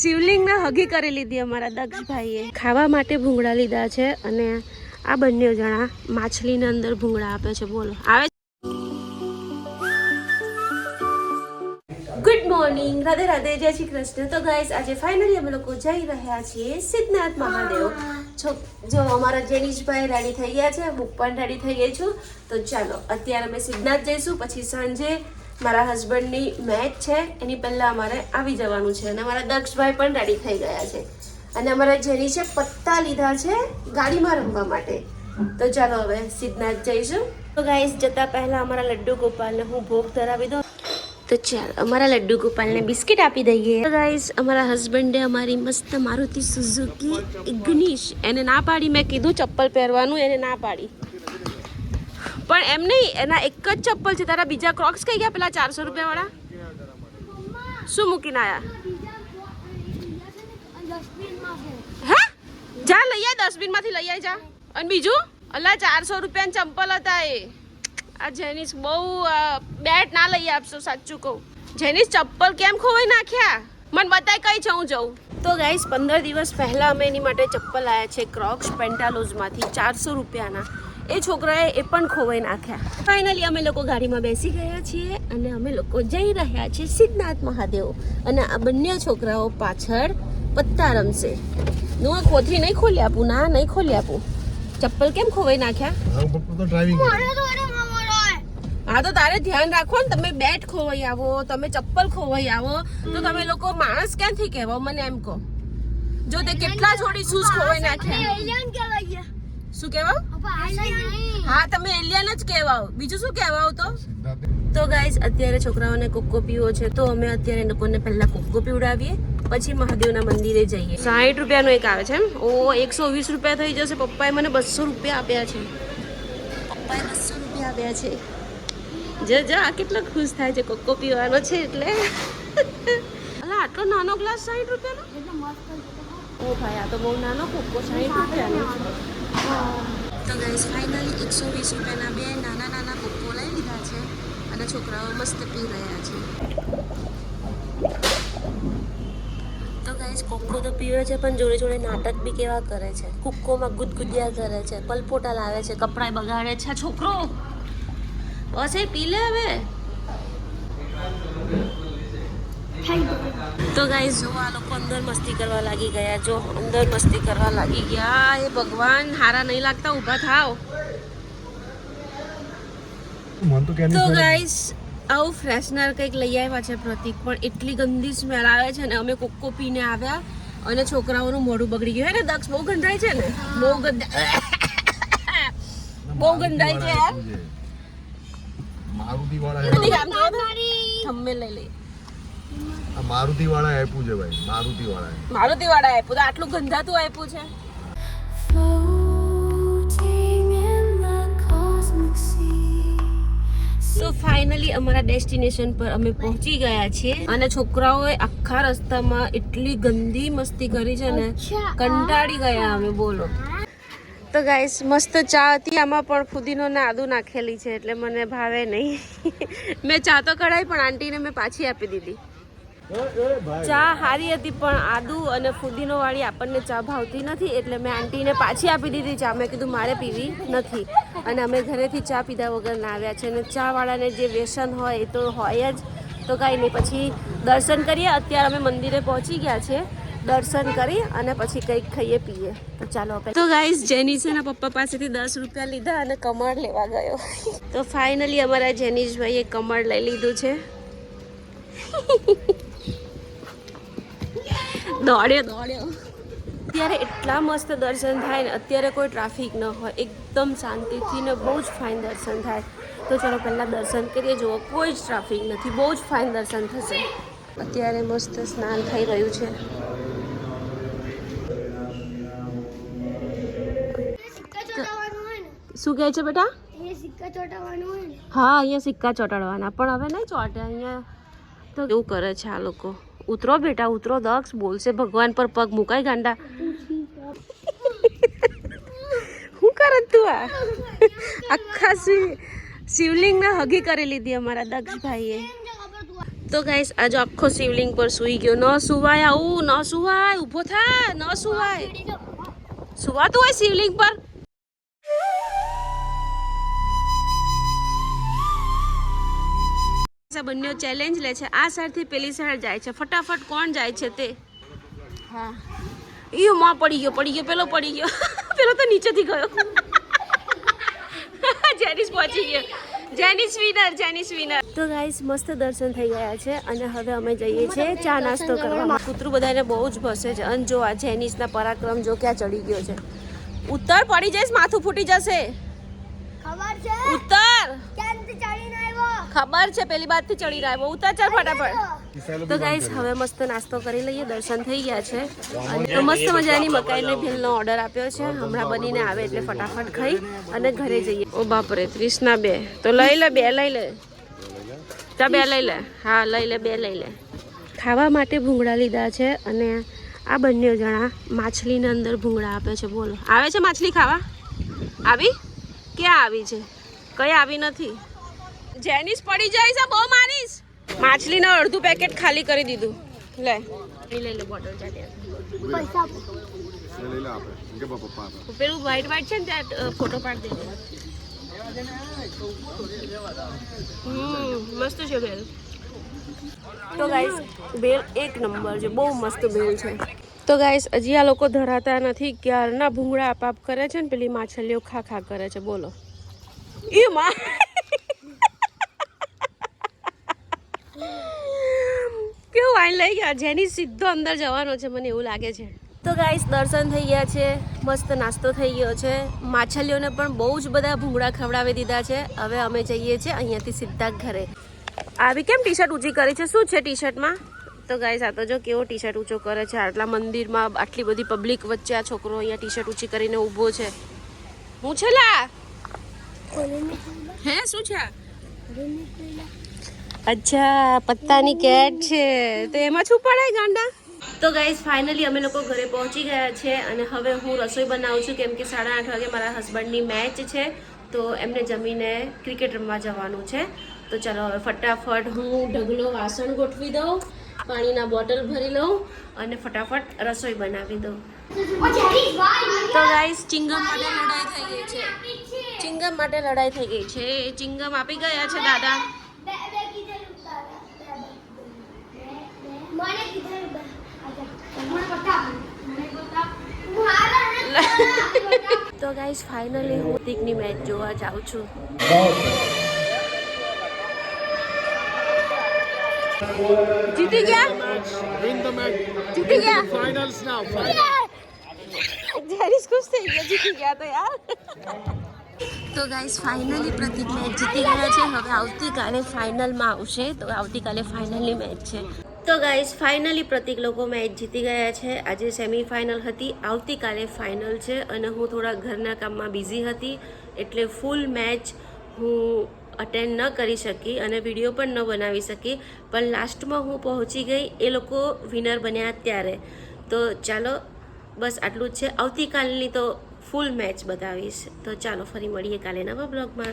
શિવલિંગને હગી કરી લીધી અમારા દક્ષભાઈએ. ખાવા માટે ભૂંગળા લીધા છે અને આ બંને જણા માછલીને અંદર ભૂંગળા આપે છે. બોલો આવે. ગુડ મોર્નિંગ, રાધે રાધે, જય શ્રી કૃષ્ણ. તો ગાઈસ આજે ફાઇનલી અમે લોકો જઈ રહ્યા છીએ સિદ્ધનાથ મહાદેવ. જો અમારા જેનીશભાઈ રેડી થઈ ગયા છે, હું પણ રેડી થઈ ગઈ છું. તો ચાલો અત્યારે અમે સિદ્ધનાથ જઈશું, પછી સાંજે મારા હસબન્ડની મેચ છે, એની પહેલાં અમારે આવી જવાનું છે. અને અમારા દક્ષભાઈ પણ રેડી થઈ ગયા છે અને અમારા જેનીશે પત્તા લીધા છે ગાડીમાં રમવા માટે. તો ચાલો હવે સિદ્ધનાથ જઈશું. તો ગાઈસ જતા પહેલાં અમારા લડ્ડુ ગોપાલને હું ભોગ ધરાવી દઉં. તો ચાલો અમારા લડ્ડુ ગોપાલને બિસ્કિટ આપી દઈએ. તો ગાઈસ અમારા હસબન્ડે અમારી મસ્ત મારુતિ સુઝુકી ઇગ્નિશ એને ના પાડી. મેં કીધું ચપ્પલ પહેરવાનું, એને ના પાડી. પણ એમ નહીં, એના એક જ ચપ્પલ છે. તારા બીજા ક્રોક્સ કઈ ગયા? પેલા 400 રૂપિયા વાળા શું મૂકીને આયા? હે જા લઈ આય, ડસ્ટબિનમાંથી લઈ આય જા. અને બીજું અલા 400 રૂપિયાના ચંપલ હતા એ. આ જેનીસ બહુ બેટ ના લઈ આપશો, સાચું કહું. જેનીસ ચપ્પલ કેમ ખોવાઈ નાખ્યા? મને બતાય કઈ છે, હું જાઉં. તો ગાઈસ 15 દિવસ પહેલા અમે એની માટે ચપ્પલ આવ્યા છે ક્રોક્સ પેન્ટાલોઝમાંથી 400 રૂપિયાના. એ છોકરાએ એ પણ ખોવાઈ નાખ્યા. ફાઇનલી અમે લોકો ગાડીમાં બેસી ગયા છીએ અને અમે લોકો જઈ રહ્યા છીએ સિદ્ધનાથ મહાદેવ. અને આ બંને છોકરાઓ પાછળ પત્તા રમશે. હું આ કોથળી નહીં ખોલી આપું, ના નહીં ખોલી આપું. ચપ્પલ કેમ ખોવાઈ નાખ્યા? હા તો તારે ધ્યાન રાખો ને. તમે બેટ ખોવાઈ આવો, તમે ચપ્પલ ખોવાઈ આવો તો તમે લોકો માણસ ક્યાંથી કહેવાઓ? મને એમ કહો. જો તે કેટલા જોડી શૂઝ ખોવાઈ નાખ્યા. શું કહેવાઓ? હા તમે એલિયન જ કહેવાઓ, બીજું શું કહેવાઓ? તો ગાઈસ અત્યારે છોકરાઓને કોકો પીવો છે, તો અમે અત્યારે લોકોને પહેલા કોકો પીવડાવીએ, પછી મહાદેવના મંદિરે જઈએ. 60 રૂપિયાનો એક આવે છે એમ. ઓ 120 રૂપિયા થઈ જશે. પપ્પાએ મને 200 રૂપિયા આપ્યા છે. પપ્પાએ 200 રૂપિયા આપ્યા છે. જા કેટલો ખુશ થાય છે કોકો પીવાનો છે એટલે. અલા આટલો નાનો ગ્લાસ 60 રૂપિયાનો? ઓ ભાઈ આ તો બહુ નાનો કોકો 60 રૂપિયાનો. તો ગાઈસ ફાઇનલી 120 રૂપિયાના બે નાના નાના કોકો લઈ લીધા છે અને છોકરાઓ મસ્ત પી રહ્યા છે. તો ગાઈસ કોકો તો પીવે છે પણ જોડે જોડે નાટક બી કેવા કરે છે. કુક્કોમાં ગુદગુદિયા કરે છે, પલપોટા લાવે છે, કપડાં બગાડે છે. છોકરો બસ એ પી લે હવે. તો ગાઈસ જો આ લોકો અંદર મસ્તી કરવા લાગી ગયા. જો અંદર મસ્તી કરવા લાગી ગયા. એ ભગવાન હારા નહીં લાગતા, ઊભા થાવ. તો ગાઈસ આવું ફ્રેશનર કંઈક લઈ આવ્યા છે પ્રતિક, પણ એટલી ગંદી સ્મેલ આવે છે ને. અમે કોકો પીને આવ્યા અને છોકરાઓનું મોઢું બગડી ગયું. હે ને દક્ષ? બહુ ગંધાય છે ને, બહુ ગંધાય છે યાર. મારુતિ વાળા થંબનેલ લઈ લે. મારુતિ વાળા આપ્યું છે ભાઈ, મારુતિ વાળા આપ્યું તો આટલું ગંધાતું આપ્યું છે. તો ફાઇનલી અમારા ડેસ્ટિનેશન પર અમે પહોંચી ગયા છીએ અને છોકરાઓએ આખા રસ્તામાં એટલી ગંદી મસ્તી કરી છે ને, કંટાળી ગયા અમે. બોલો. તો ગાઈસ મસ્ત ચા હતી, આમાં પણ ફુદીનો ને આદુ નાખેલી છે એટલે મને ભાવે નહીં. મેં ચા તો કઢાઈ પણ આંટીને મેં પાછી આપી દીધી. ચા સારી હતી પણ આદુ અને ફુદીનો વાળી આપણને ચા ભાવતી નથી એટલે મેં આંટીને પાછી આપી દીધી ચા. મેં કીધું મારે પીવી નથી. અને અમે ઘરેથી ચા પીધા વગર ના આવ્યા છે. અને ચા વાળાને જે વ્યસન હોય એ તો હોય જ. તો કાંઈ નહીં, પછી દર્શન કરીએ. અત્યારે અમે મંદિરે પહોંચી ગયા છે. દર્શન કરી અને પછી કંઈક ખાઈએ પીએ. તો ચાલો. તો ગાઈસ જેનીસના પપ્પા પાસેથી 10 રૂપિયા લીધા અને કમળ લેવા ગયો. તો ફાઇનલી અમારા જેનીશભાઈએ કમળ લઈ લીધું છે. દોડ્યો. અત્યારે એટલા મસ્ત દર્શન થાય ને. અત્યારે કોઈ ટ્રાફિક ન હોય, એકદમ શાંતિથી ને બહુ જ ફાઇન દર્શન થાય. તો ચાલો પહેલાં દર્શન કરીએ. જુઓ કોઈ જ ટ્રાફિક નથી, બહુ જ ફાઇન દર્શન થશે. અત્યારે મસ્ત સ્નાન થઈ રહ્યું છે. શું કહે છે બેટા? હા અહીંયા સિક્કા ચોટાડવાના, પણ હવે નહીં ચોટે અહીંયા. તો એવું કરે છે આ લોકો. ઉતરો બેટા ઉતરો. દક્ષ બોલશે ભગવાન પર પગ મુકાય ગાંડા. શું કરે તું? આ આખા શિવલિંગને હગી કરી લીધી અમારા દક્ષભાઈએ. તો ગાઈસ આજે આખો શિવલિંગ પર સૂઈ ગયો. ન સુવાય, આવું ન સુવાય, ઊભો થા, ન સુવાય. સુવાતું હોય શિવલિંગ પર? બંને ચેલેન્જ લે છે. આ સાઈડથી પેલી સાઈડ જાય છે. ફટાફટ કોણ જાય છે તે. હા ઈયો માં પડી ગયો, પેલો પડી ગયો. પેલો તો નીચેથી ગયો. જેનિસ પહોંચી ગયો. જેનિસ વિનર. તો ગાઈસ મસ્ત દર્શન થઈ ગયા છે અને હવે અમે જઈએ છીએ ચા નાસ્તો કરવા. કૂતરું બધાને બહુ જ ભસે છે. અને જો આ જેનિસના પરાક્રમ જો ક્યાં ચડી ગયો છે. ઉત્તર પડી જઈશ, માથું ફૂટી જશે. ખબર છે ઉત્તર ક્યાંથી ચડીને આવ્યો? ખબર છે, પેલી બાજુથી ચડી રહ્યો. ઉત્તર ચાલ ફટાફટ. તો ગાઈસ હવે મસ્ત નાસ્તો કરી લઈએ. દર્શન થઈ ગયા છે અને તો મસ્ત મજાની મકાઈની ભેલનો ઓર્ડર આપ્યો છે. હમણાં બનીને આવે એટલે ફટાફટ ખાઈ અને ઘરે જઈએ. ઓ બાપરે 30 ના 2. તો લઈ લે 2 લઈ લે. ચા 2 લઈ લે. હા લઈ લે 2 લઈ લે. ખાવા માટે ભૂંગળા લીધા છે અને આ બંને જણા માછલીના અંદર ભૂંગળા આપે છે. બોલો આવે છે માછલી ખાવા? આવી? ક્યાં આવી છે? કઈ આવી નથી. જેનિસ પડી જાય છે, બહુ મારીશ. માછલીના અડધું પેકેટ ખાલી કરી દીધું. લે લઈ લે બોટલ ચાલે. પૈસા લઈ લે આપણે કે પપ્પા પેલું વ્હાઈટ છે ને ત્યાં ફોટો પાડ દે. મસ્ત છે બેલ. તો ગાઈસ બેલ એક નંબર છે, બહુ મસ્ત બેલ છે. તો ગાઈસ હજી આ લોકો ધરાતા નથી. ક્યારના ભૂંગળા આપાપ કરે છે ને પેલી માછલીઓ ખા કરે છે. બોલો એ માં કેવું વાઈન લઈ ગયા. જેની સીધો અંદર જવાનો છે મને એવું લાગે છે. તો ગાઈસ દર્શન થઈ ગયા છે, મસ્ત નાસ્તો થઈ ગયો છે. માછલીઓને પણ બહુ જ બધા ભૂંગળા ખવડાવી દીધા છે. હવે અમે જઈએ છીએ અહીંયાથી સીધા ઘરે. આવી કેમ ટી શર્ટ ઊંચી કરી છે? શું છે ટી શર્ટમાં? તો ગાઈસ આ તો જો કેવો ટી શર્ટ ઊંચો કરે છે. આટલા મંદિરમાં આટલી બધી પબ્લિક વચ્ચે આ છોકરો અહીંયા ટી શર્ટ ઊંચી કરીને ઊભો છે. હું છે લા? હે શું છે? અચ્છા પત્તાની કેટ છે. તો એમાં શું પડે ગાંડા? તો ગાઈસ ફાઇનલી અમે લોકો ઘરે પહોંચી ગયા છે અને હવે હું રસોઈ બનાવું છું કેમ કે 8:30 વાગે મારા હસબન્ડની મેચ છે. તો એમને જમીને ક્રિકેટ રમવા જવાનું છે. તો ચાલો હવે ફટાફટ હું ઢગલો વાસણ ગોઠવી દઉં, પાણીના બોટલ ભરી લઉં અને ફટાફટ રસોઈ બનાવી દઉં. તો ગાઈસ ચિંગમ માટે લડાઈ થઈ ગઈ છે. ચિંગમ આપી ગયા છે દાદા. તો ગાઈસ ફાઇનલી હું ટીકની મેચ જોવા જાઉં છું. જીતી ગયા. જેનિસ ખુશ થઈ ગયા. જીતી ગયા તો યાર. તો ગાઈસ ફાઇનલી પ્રતિક મેચ જીતી ગયા છે. હવે આવતીકાલે ફાઇનલમાં આવશે. તો આવતીકાલે ફાઇનલની મેચ છે. તો ગાઈસ ફાઇનલી પ્રતિક લોકો મેચ જીતી ગયા છે. આજે સેમીફાઇનલ હતી, આવતીકાલે ફાઇનલ છે અને હું થોડા ઘરના કામમાં બિઝી હતી એટલે ફૂલ મેચ હું અટેન્ડ ન કરી શકી અને વિડીયો પણ ન બનાવી શકી. પણ લાસ્ટમાં હું પહોંચી ગઈ એ લોકો વિનર બન્યા ત્યારે. તો ચાલો બસ આટલું જ છે. આવતીકાલની તો ફૂલ મેચ બતાવીશ. તો ચાલો ફરી મળીએ કાલે નવા બ્લોગમાં.